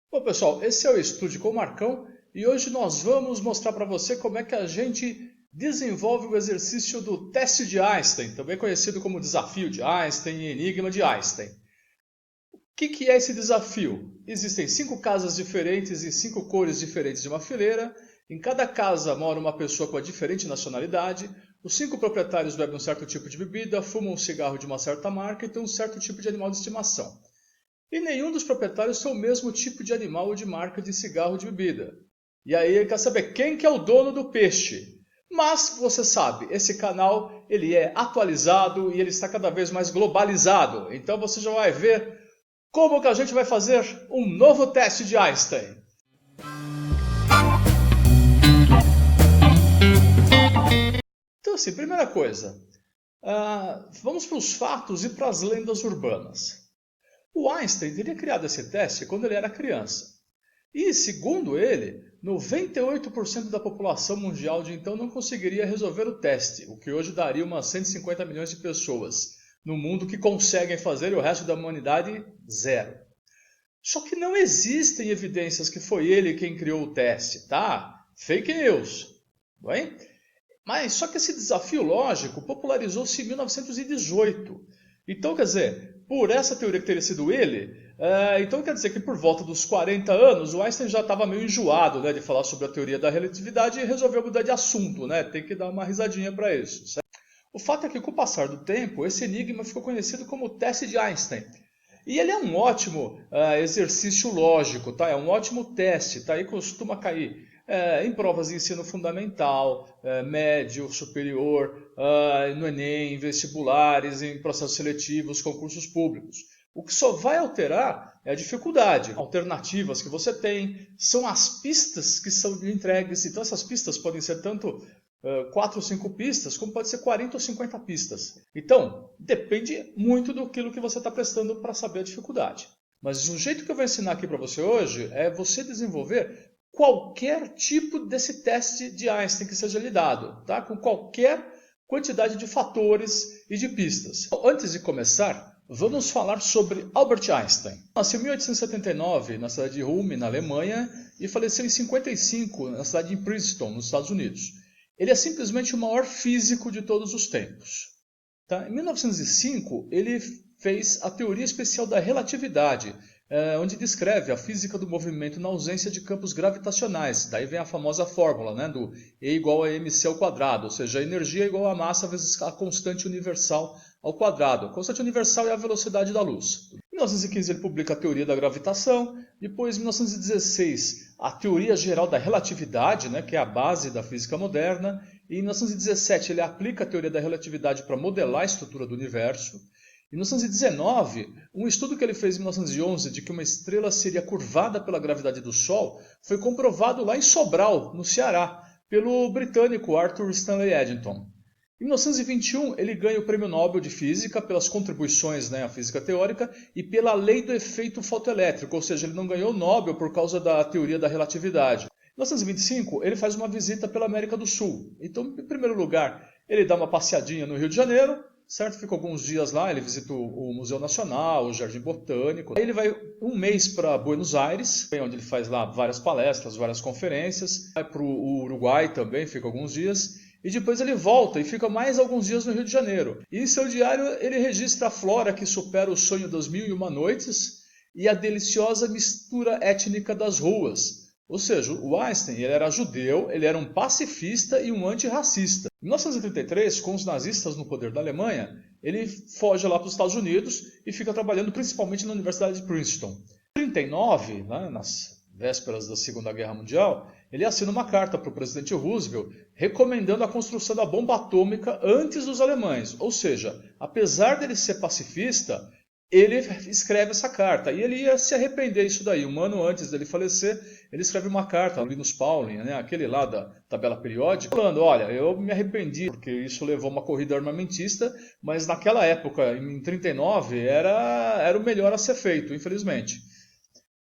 Bom, pessoal, esse é o Estude com o Marcão e hoje nós vamos mostrar para você como é que a gente desenvolve o exercício do teste de Einstein, também conhecido como desafio de Einstein e enigma de Einstein. O que é esse desafio? Existem 5 casas diferentes e 5 cores diferentes de uma fileira. Em cada casa mora uma pessoa com uma diferente nacionalidade. Os 5 proprietários bebem um certo tipo de bebida, fumam um cigarro de uma certa marca e têm um certo tipo de animal de estimação. E nenhum dos proprietários tem o mesmo tipo de animal ou de marca de cigarro ou de bebida. E aí ele quer saber quem que é o dono do peixe. Mas você sabe, esse canal ele é atualizado e ele está cada vez mais globalizado. Então você já vai ver como que a gente vai fazer um novo teste de Einstein. Então assim, primeira coisa, vamos para os fatos e para as lendas urbanas. O Einstein teria criado esse teste quando ele era criança. E, segundo ele, 98% da população mundial de então não conseguiria resolver o teste, o que hoje daria umas 150 milhões de pessoas no mundo que conseguem fazer e o resto da humanidade, zero. Só que não existem evidências que foi ele quem criou o teste, tá? Fake news. Bem? Mas só que esse desafio lógico popularizou-se em 1918. Então, quer dizer, por essa teoria que teria sido ele, então quer dizer que por volta dos 40 anos o Einstein já estava meio enjoado, né, de falar sobre a teoria da relatividade e resolveu mudar de assunto, né? Tem que dar uma risadinha para isso. Certo? O fato é que com o passar do tempo, esse enigma ficou conhecido como o teste de Einstein. E ele é um ótimo exercício lógico, tá? É um ótimo teste, tá? E costuma cair em provas de ensino fundamental, médio, superior, no Enem, em vestibulares, em processos seletivos, concursos públicos. O que só vai alterar é a dificuldade. Alternativas que você tem são as pistas que são entregues. Então essas pistas podem ser tanto 4 ou 5 pistas, como pode ser 40 ou 50 pistas. Então, depende muito do que você está prestando para saber a dificuldade. Mas o jeito que eu vou ensinar aqui para você hoje é você desenvolver qualquer tipo desse teste de Einstein que seja lhe dado, tá? Com qualquer quantidade de fatores e de pistas. Antes de começar, vamos falar sobre Albert Einstein. Nasceu em 1879 na cidade de Ulm, na Alemanha, e faleceu em 55 na cidade de Princeton, nos Estados Unidos. Ele é simplesmente o maior físico de todos os tempos. Tá? Em 1905, ele fez a teoria especial da relatividade, onde descreve a física do movimento na ausência de campos gravitacionais. Daí vem a famosa fórmula, né, do E igual a mc ao quadrado, ou seja, a energia é igual a massa vezes a constante universal ao quadrado. A constante universal é a velocidade da luz. Em 1915 ele publica a teoria da gravitação, depois em 1916 a teoria geral da relatividade, né, que é a base da física moderna, e em 1917 ele aplica a teoria da relatividade para modelar a estrutura do universo. Em 1919, um estudo que ele fez em 1911 de que uma estrela seria curvada pela gravidade do Sol foi comprovado lá em Sobral, no Ceará, pelo britânico Arthur Stanley Eddington. Em 1921, ele ganha o Prêmio Nobel de Física pelas contribuições, né, à física teórica e pela lei do efeito fotoelétrico, ou seja, ele não ganhou o Nobel por causa da teoria da relatividade. Em 1925, ele faz uma visita pela América do Sul. Então, em primeiro lugar, ele dá uma passeadinha no Rio de Janeiro, certo? Fica alguns dias lá, ele visita o Museu Nacional, o Jardim Botânico. Aí ele vai um mês para Buenos Aires, onde ele faz lá várias palestras, várias conferências. Vai para o Uruguai também, fica alguns dias. E depois ele volta e fica mais alguns dias no Rio de Janeiro. E em seu diário ele registra a flora que supera o sonho das 1001 noites e a deliciosa mistura étnica das ruas. Ou seja, o Einstein ele era judeu, ele era um pacifista e um antirracista. Em 1933, com os nazistas no poder da Alemanha, ele foge lá para os Estados Unidos e fica trabalhando principalmente na Universidade de Princeton. Em 1939, né, nas vésperas da Segunda Guerra Mundial, ele assina uma carta para o presidente Roosevelt recomendando a construção da bomba atômica antes dos alemães. Ou seja, apesar dele ser pacifista, ele escreve essa carta. E ele ia se arrepender disso daí. Um ano antes dele falecer, ele escreve uma carta ao Linus Pauling, né, aquele lá da tabela periódica, falando, olha, eu me arrependi porque isso levou a uma corrida armamentista, mas naquela época, em 1939, era o melhor a ser feito, infelizmente.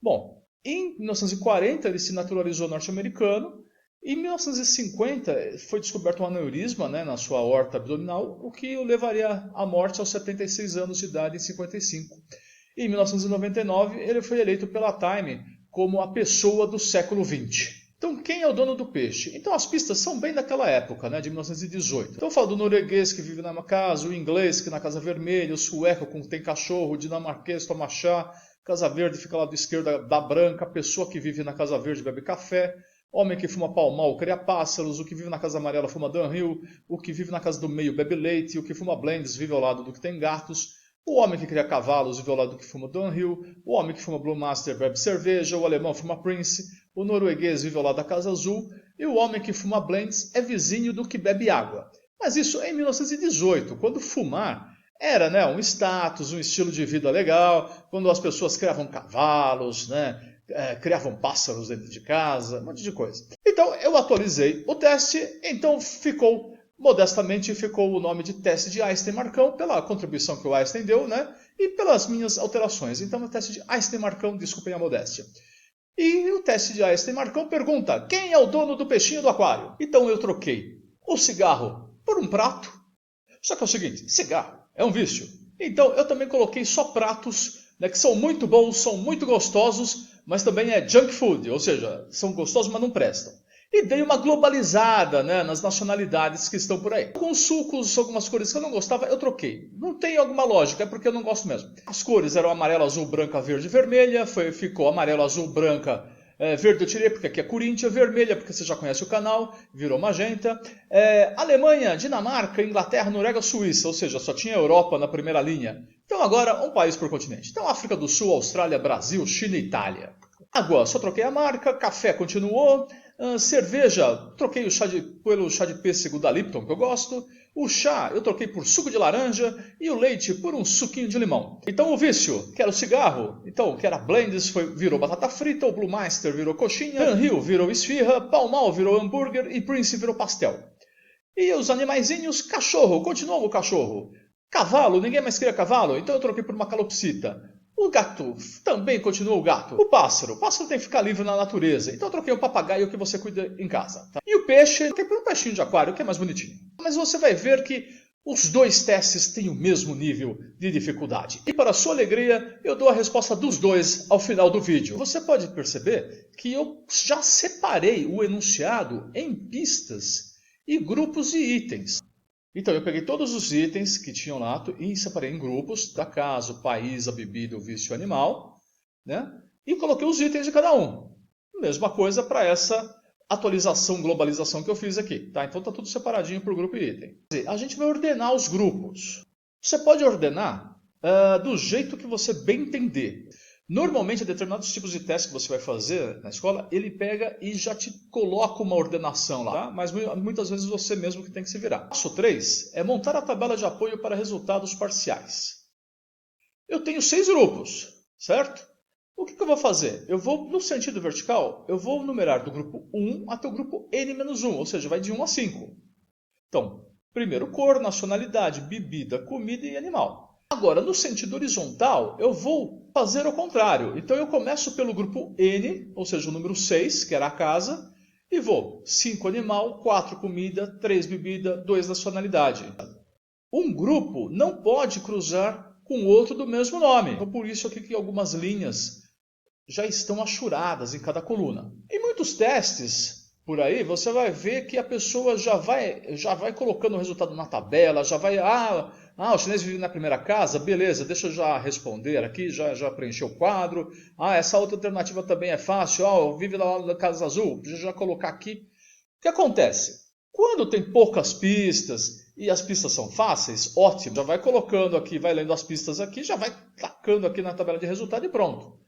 Bom, em 1940 ele se naturalizou norte-americano. Em 1950 foi descoberto um aneurisma, né, na sua aorta abdominal, o que o levaria à morte aos 76 anos de idade em 55. E em 1999 ele foi eleito pela Time como a pessoa do século XX. Então, quem é o dono do peixe? Então, as pistas são bem daquela época, né, de 1918. Então, eu falo do norueguês que vive na casa, o inglês que na Casa Vermelha, o sueco que tem cachorro, o dinamarquês toma chá, Casa Verde fica lá do esquerdo da branca, a pessoa que vive na Casa Verde bebe café, homem que fuma pau mal cria pássaros, o que vive na Casa Amarela fuma Dunhill, o que vive na Casa do Meio bebe leite, o que fuma Blends vive ao lado do que tem gatos, o homem que cria cavalos vive ao lado do que fuma Dunhill, o homem que fuma Blue Master bebe cerveja, o alemão fuma Prince, o norueguês vive ao lado da Casa Azul e o homem que fuma Blends é vizinho do que bebe água. Mas isso em 1918, quando fumar era, né, um status, um estilo de vida legal, quando as pessoas criavam cavalos, né, criavam pássaros dentro de casa, um monte de coisa. Então eu atualizei o teste, então modestamente ficou o nome de teste de Einstein-Marcão, pela contribuição que o Einstein deu, né, e pelas minhas alterações. Então o teste de Einstein-Marcão, desculpem a modéstia. E o teste de Einstein-Marcão pergunta: quem é o dono do peixinho do aquário? Então eu troquei o cigarro por um prato. Só que é o seguinte, cigarro é um vício. Então eu também coloquei só pratos, né, que são muito bons, são muito gostosos, mas também é junk food, ou seja, são gostosos, mas não prestam. E dei uma globalizada, né, nas nacionalidades que estão por aí. Alguns sucos, algumas cores que eu não gostava, eu troquei. Não tem alguma lógica, é porque eu não gosto mesmo. As cores eram amarelo, azul, branca, verde e vermelha. Ficou amarelo, azul, branca, verde eu tirei porque aqui é Corinthians, vermelha porque você já conhece o canal, virou magenta. Alemanha, Dinamarca, Inglaterra, Noruega, Suíça, ou seja, só tinha Europa na primeira linha. Então agora um país por continente. Então África do Sul, Austrália, Brasil, China e Itália. Água, só troquei a marca, café continuou, cerveja, troquei pelo chá de pêssego da Lipton, que eu gosto, o chá eu troquei por suco de laranja e o leite por um suquinho de limão. Então o vício, que era o cigarro, então que era Blends, virou batata frita, o Blue Master virou coxinha, Dunhill virou esfirra, Pall Mall virou hambúrguer e Prince virou pastel. E os animaizinhos, cachorro, continuou o cachorro. Cavalo, ninguém mais queria cavalo, então eu troquei por uma calopsita. O gato também continuou o gato. O pássaro tem que ficar livre na natureza. Então eu troquei o papagaio que você cuida em casa. Tá? E o peixe, eu troquei por um peixinho de aquário, que é mais bonitinho. Mas você vai ver que os dois testes têm o mesmo nível de dificuldade. E para sua alegria, eu dou a resposta dos dois ao final do vídeo. Você pode perceber que eu já separei o enunciado em pistas e grupos de itens. Então eu peguei todos os itens que tinham lá e separei em grupos, da casa, o país, a bebida, o vício animal, né? E coloquei os itens de cada um. Mesma coisa para essa atualização, globalização que eu fiz aqui. Tá? Então está tudo separadinho por grupo e item. A gente vai ordenar os grupos. Você pode ordenar do jeito que você bem entender. Normalmente, determinados tipos de testes que você vai fazer na escola, ele pega e já te coloca uma ordenação lá, tá? Mas muitas vezes você mesmo que tem que se virar. Passo 3 é montar a tabela de apoio para resultados parciais. Eu tenho 6 grupos, certo? O que eu vou fazer? Eu vou, no sentido vertical, eu vou numerar do grupo 1 até o grupo N-1, ou seja, vai de 1 a 5. Então, primeiro cor, nacionalidade, bebida, comida e animal. Agora, no sentido horizontal, eu vou fazer o contrário. Então, eu começo pelo grupo N, ou seja, o número 6, que era a casa, e vou 5 animal, 4 comida, 3 bebida, 2 nacionalidade. Um grupo não pode cruzar com outro do mesmo nome. Então, por isso aqui que algumas linhas já estão achuradas em cada coluna. Em muitos testes por aí, você vai ver que a pessoa já vai colocando o resultado na tabela, já vai... o chinês vive na primeira casa, beleza, deixa eu já responder aqui, já preencher o quadro. Essa outra alternativa também é fácil, vive lá na Casa Azul, deixa eu já colocar aqui. O que acontece? Quando tem poucas pistas e as pistas são fáceis, ótimo, já vai colocando aqui, vai lendo as pistas aqui, já vai tacando aqui na tabela de resultado e pronto.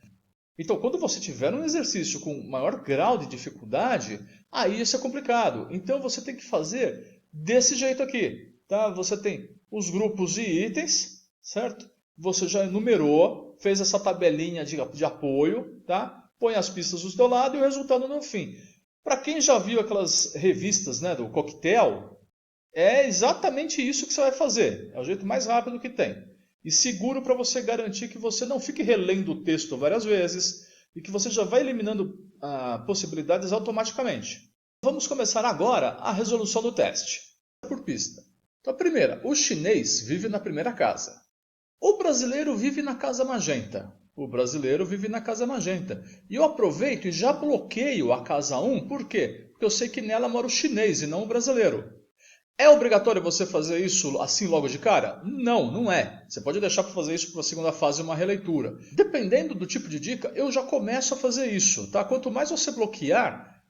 Então, quando você tiver um exercício com maior grau de dificuldade, aí isso é complicado. Então, você tem que fazer desse jeito aqui. Tá? Você tem os grupos de itens, certo? Você já enumerou, fez essa tabelinha de apoio, tá? Põe as pistas do seu lado e o resultado no fim. Para quem já viu aquelas revistas, né, do coquetel, é exatamente isso que você vai fazer. É o jeito mais rápido que tem. E seguro para você garantir que você não fique relendo o texto várias vezes e que você já vai eliminando possibilidades automaticamente. Vamos começar agora a resolução do teste. Por pista. Então, a primeira, o chinês vive na primeira casa. O brasileiro vive na casa magenta. O brasileiro vive na casa magenta. E eu aproveito e já bloqueio a casa 1, por quê? Porque eu sei que nela mora o chinês e não o brasileiro. É obrigatório você fazer isso assim logo de cara? Não, não é. Você pode deixar para fazer isso para a segunda fase uma releitura. Dependendo do tipo de dica, eu já começo a fazer isso. Tá? Quanto mais você bloquear,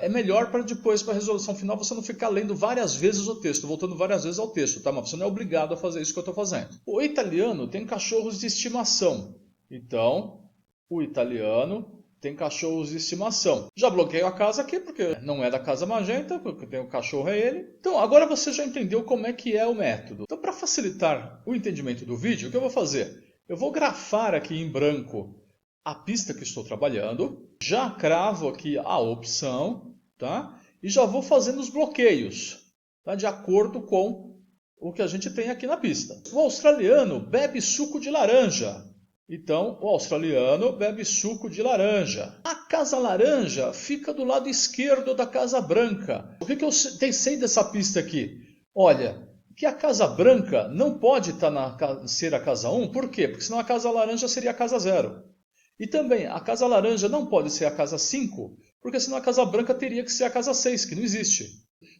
é melhor para depois, para a resolução final, você não ficar lendo várias vezes o texto, voltando várias vezes ao texto. Tá? Mas você não é obrigado a fazer isso que eu estou fazendo. O italiano tem cachorros de estimação. Então, o italiano tem cachorros de estimação. Já bloqueio a casa aqui, porque não é da casa magenta, porque tem o cachorro é ele. Então, agora você já entendeu como é que é o método. Então, para facilitar o entendimento do vídeo, o que eu vou fazer? Eu vou grafar aqui em branco a pista que estou trabalhando, já cravo aqui a opção, tá? E já vou fazendo os bloqueios, tá? De acordo com o que a gente tem aqui na pista. O australiano bebe suco de laranja. Então, o australiano bebe suco de laranja. A casa laranja fica do lado esquerdo da casa branca. O que eu sei dessa pista aqui? Olha, que a casa branca não pode ser a casa 1, por quê? Porque senão a casa laranja seria a casa 0. E também, a casa laranja não pode ser a casa 5, porque senão a casa branca teria que ser a casa 6, que não existe.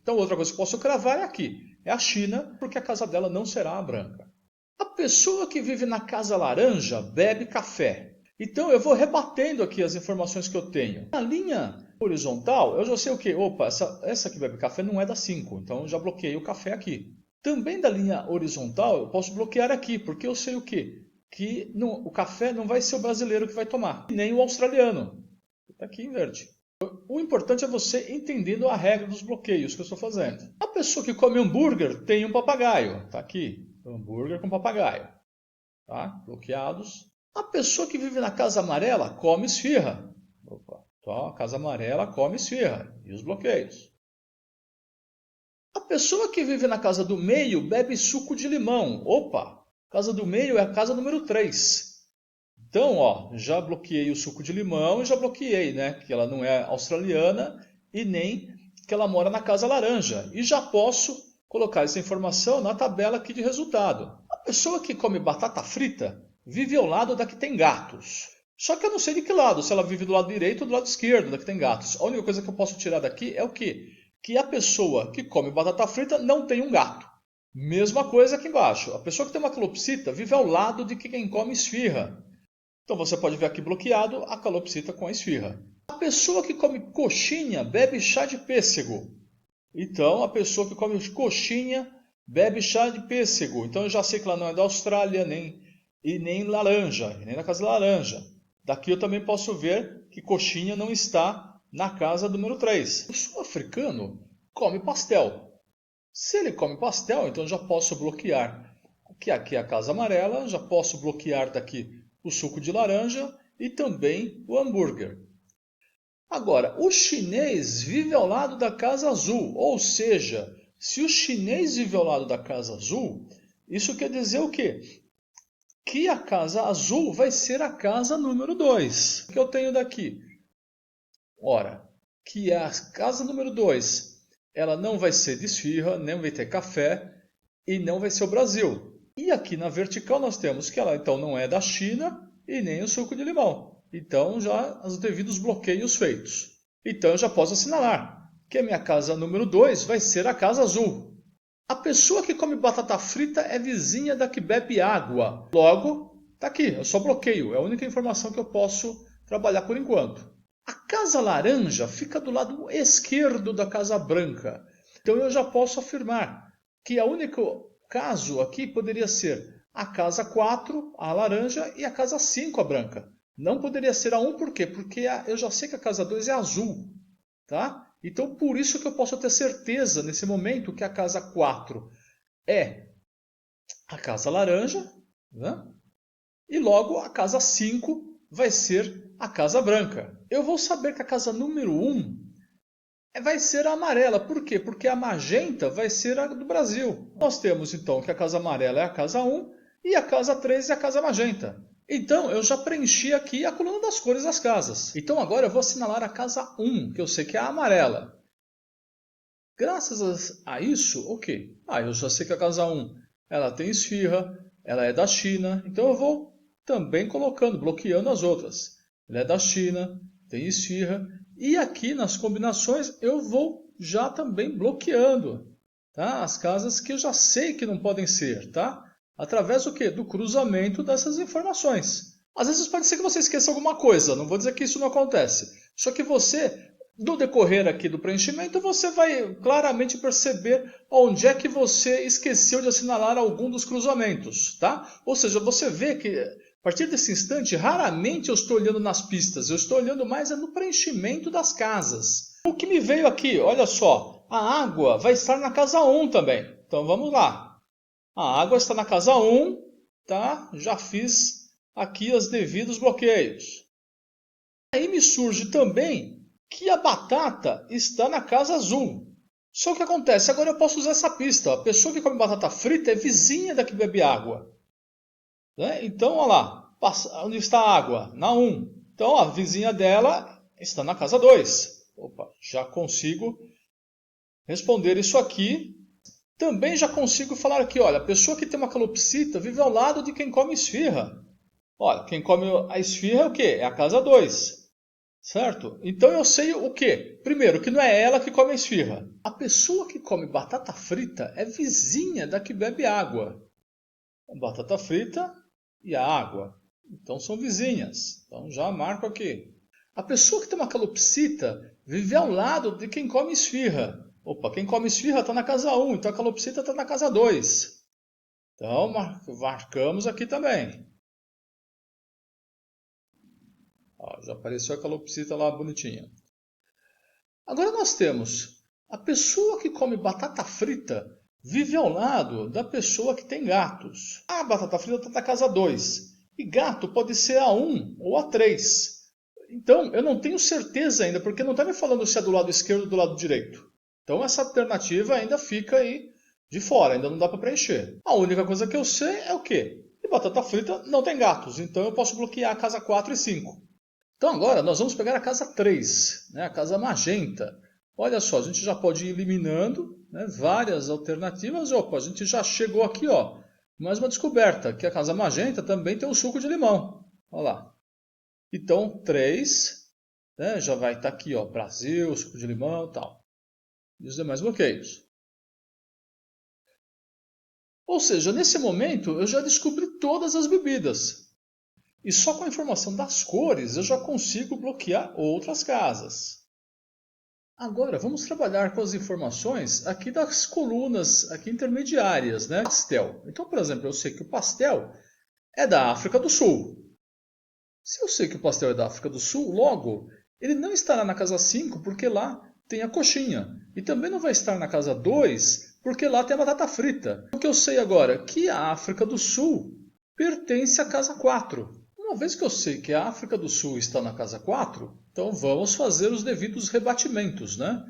Então, outra coisa que eu posso cravar é aqui. É a China, porque a casa dela não será a branca. A pessoa que vive na casa laranja bebe café. Então eu vou rebatendo aqui as informações que eu tenho. Na linha horizontal, eu já sei o que? Opa, essa que bebe café não é da 5, então eu já bloqueei o café aqui. Também da linha horizontal, eu posso bloquear aqui, porque eu sei o que? Que o café não vai ser o brasileiro que vai tomar, nem o australiano. Está aqui em verde. O importante é você entendendo a regra dos bloqueios que eu estou fazendo. A pessoa que come hambúrguer tem um papagaio. Está aqui. Hambúrguer com papagaio. Tá? Bloqueados. A pessoa que vive na casa amarela come esfirra. Opa. Tá? A casa amarela come esfirra. E os bloqueios. A pessoa que vive na casa do meio bebe suco de limão. Opa! Casa do meio é a casa número 3. Então, ó, já bloqueei o suco de limão e já bloqueei, né, que ela não é australiana e nem que ela mora na casa laranja. E já posso colocar essa informação na tabela aqui de resultado. A pessoa que come batata frita vive ao lado da que tem gatos. Só que eu não sei de que lado, se ela vive do lado direito ou do lado esquerdo da que tem gatos. A única coisa que eu posso tirar daqui é o quê? Que a pessoa que come batata frita não tem um gato. Mesma coisa aqui embaixo. A pessoa que tem uma calopsita vive ao lado de quem come esfirra. Então você pode ver aqui bloqueado a calopsita com a esfirra. A pessoa que come coxinha bebe chá de pêssego. Então a pessoa que come coxinha bebe chá de pêssego. Então eu já sei que ela não é da Austrália nem laranja, nem na casa laranja. Daqui eu também posso ver que coxinha não está na casa número 3. O sul-africano come pastel. Se ele come pastel, então eu já posso bloquear. Aqui é a casa amarela, já posso bloquear daqui o suco de laranja e também o hambúrguer. Agora, o chinês vive ao lado da casa azul, ou seja, se o chinês vive ao lado da casa azul, isso quer dizer o quê? Que a casa azul vai ser a casa número 2. O que eu tenho daqui? Ora, que a casa número 2, ela não vai ser de esfirra, nem vai ter café e não vai ser o Brasil. E aqui na vertical nós temos que ela então não é da China e nem o suco de limão. Então já os devidos bloqueios feitos. Então eu já posso assinalar que a minha casa número 2 vai ser a casa azul. A pessoa que come batata frita é vizinha da que bebe água. Logo, está aqui, eu só bloqueio. É a única informação que eu posso trabalhar por enquanto. A casa laranja fica do lado esquerdo da casa branca. Então eu já posso afirmar que a única caso aqui poderia ser a casa 4, a laranja, e a casa 5, a branca. Não poderia ser a 1, por quê? Porque eu já sei que a casa 2 é azul. Tá? Então, por isso que eu posso ter certeza, nesse momento, que a casa 4 é a casa laranja, né? E logo a casa 5 vai ser a casa branca. Eu vou saber que a casa número 1 vai ser a amarela. Por quê? Porque a magenta vai ser a do Brasil. Nós temos então que a casa amarela é a casa 1 e a casa 3 é a casa magenta. Então eu já preenchi aqui a coluna das cores das casas. Então agora eu vou assinalar a casa 1, que eu sei que é a amarela. Graças a isso, ok. Eu já sei que a casa 1 ela tem esfirra, ela é da China. Então eu vou também colocando, bloqueando as outras. Ele é da China, tem esfirra, e aqui nas combinações eu vou já também bloqueando, tá? As casas que eu já sei que não podem ser, tá? Através do quê? Do cruzamento dessas informações. Às vezes pode ser que você esqueça alguma coisa, não vou dizer que isso não acontece. Só que você, no decorrer aqui do preenchimento, você vai claramente perceber onde é que você esqueceu de assinalar algum dos cruzamentos, tá? Ou seja, você vê que a partir desse instante, raramente eu estou olhando nas pistas, eu estou olhando mais no preenchimento das casas. O que me veio aqui, olha só, a água vai estar na casa 1 também. Então vamos lá. A água está na casa 1, tá? Já fiz aqui os devidos bloqueios. Aí me surge também que a batata está na casa azul. Só que acontece, agora eu posso usar essa pista. A pessoa que come batata frita é vizinha da que bebe água. Né? Então, olha lá, onde está a água? Na 1. Então, a vizinha dela está na casa 2. Opa, já consigo responder isso aqui. Também já consigo falar aqui, olha, a pessoa que tem uma calopsita vive ao lado de quem come esfirra. Olha, quem come a esfirra é o quê? É a casa 2. Certo? Então eu sei o quê? Primeiro, que não é ela que come a esfirra. A pessoa que come batata frita é vizinha da que bebe água. A batata frita e a água. Então são vizinhas. Então já marco aqui. A pessoa que tem uma calopsita vive ao lado de quem come esfirra. Opa, quem come esfirra está na casa 1, então a calopsita está na casa 2. Então marcamos aqui também. Ó, já apareceu a calopsita lá bonitinha. Agora nós temos a pessoa que come batata frita vive ao lado da pessoa que tem gatos. A batata frita está na casa 2. E gato pode ser a 1 ou a 3. Então, eu não tenho certeza ainda, porque não está me falando se é do lado esquerdo ou do lado direito. Então, essa alternativa ainda fica aí de fora, ainda não dá para preencher. A única coisa que eu sei é o quê? Que batata frita não tem gatos, então eu posso bloquear a casa 4 e 5. Então, agora nós vamos pegar a casa 3, né? A casa magenta. Olha só, a gente já pode ir eliminando, né, várias alternativas. Opa, a gente já chegou aqui, ó, mais uma descoberta, que a casa magenta também tem o suco de limão. Olha lá. Então, 3, né, já vai estar aqui, ó, Brasil, suco de limão e tal. E os demais bloqueios. Ou seja, nesse momento eu já descobri todas as bebidas. E só com a informação das cores eu já consigo bloquear outras casas. Agora, vamos trabalhar com as informações aqui das colunas aqui intermediárias, né? Pastel. Então, por exemplo, eu sei que o pastel é da África do Sul. Se eu sei que o pastel é da África do Sul, logo, ele não estará na casa 5 porque lá tem a coxinha. E também não vai estar na casa 2 porque lá tem a batata frita. O que eu sei agora? Que a África do Sul pertence à casa 4. Uma vez que eu sei que a África do Sul está na casa 4, então vamos fazer os devidos rebatimentos, né?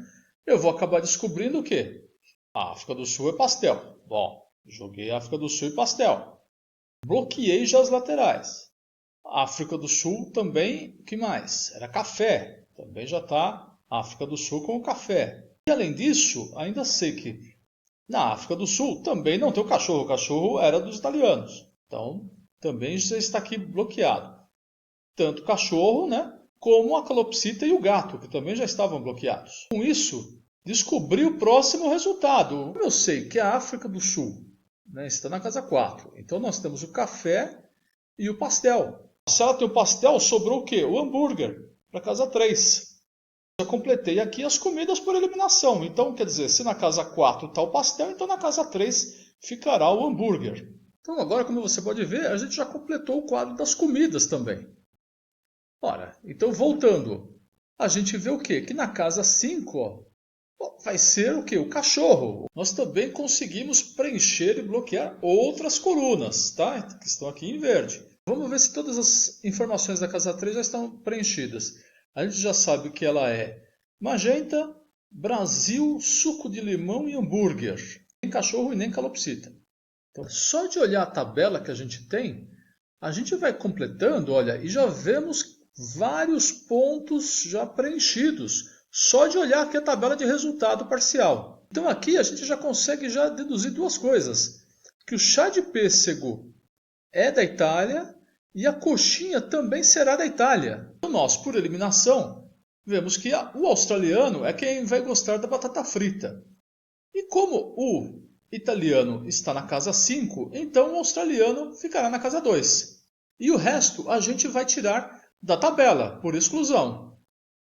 Eu vou acabar descobrindo o quê? A África do Sul é pastel. Bom, joguei África do Sul e pastel. Bloqueei já as laterais. A África do Sul também, o que mais? Era café. Também já está África do Sul com o café. E além disso, ainda sei que na África do Sul também não tem o cachorro. O cachorro era dos italianos. Então, também já está aqui bloqueado. Tanto o cachorro, né, como a calopsita e o gato, que também já estavam bloqueados. Com isso, descobri o próximo resultado. Eu sei que a África do Sul, né, está na casa 4. Então nós temos o café e o pastel. Se ela tem o pastel, sobrou o quê? O hambúrguer, para a casa 3. Eu completei aqui as comidas por eliminação. Então, quer dizer, se na casa 4 está o pastel, então na casa 3 ficará o hambúrguer. Então agora, como você pode ver, a gente já completou o quadro das comidas também. Ora, então voltando, a gente vê o quê? Que na casa 5, ó, vai ser o quê? O cachorro. Nós também conseguimos preencher e bloquear outras colunas, tá? Que estão aqui em verde. Vamos ver se todas as informações da casa 3 já estão preenchidas. A gente já sabe que ela é magenta, Brasil, suco de limão e hambúrguer. Nem cachorro e nem calopsita. Então, só de olhar a tabela que a gente tem, a gente vai completando, olha, e já vemos vários pontos já preenchidos, só de olhar aqui a tabela de resultado parcial. Então aqui a gente já consegue já deduzir duas coisas, que o chá de pêssego é da Itália E a coxinha também será da Itália. Então nós, por eliminação, vemos que o australiano é quem vai gostar da batata frita. E como o italiano está na casa 5, então o australiano ficará na casa 2. E o resto a gente vai tirar da tabela, por exclusão.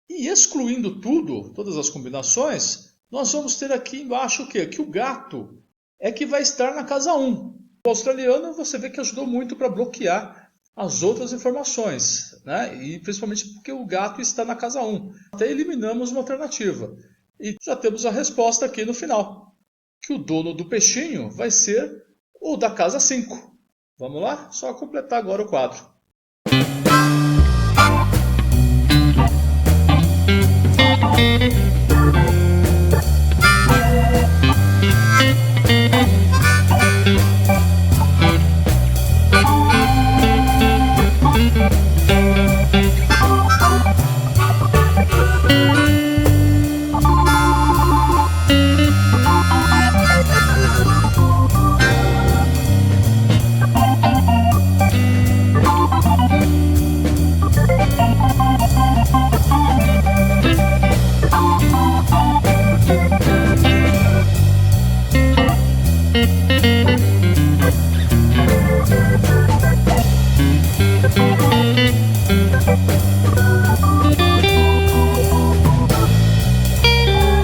E excluindo tudo, todas as combinações, nós vamos ter aqui embaixo o quê? Que o gato é que vai estar na casa 1. O australiano você vê que ajudou muito para bloquear as outras informações, né? E principalmente porque o gato está na casa 1. Até eliminamos uma alternativa. E já temos a resposta aqui no final, que o dono do peixinho vai ser o da casa 5. Vamos lá? Só completar agora o quadro.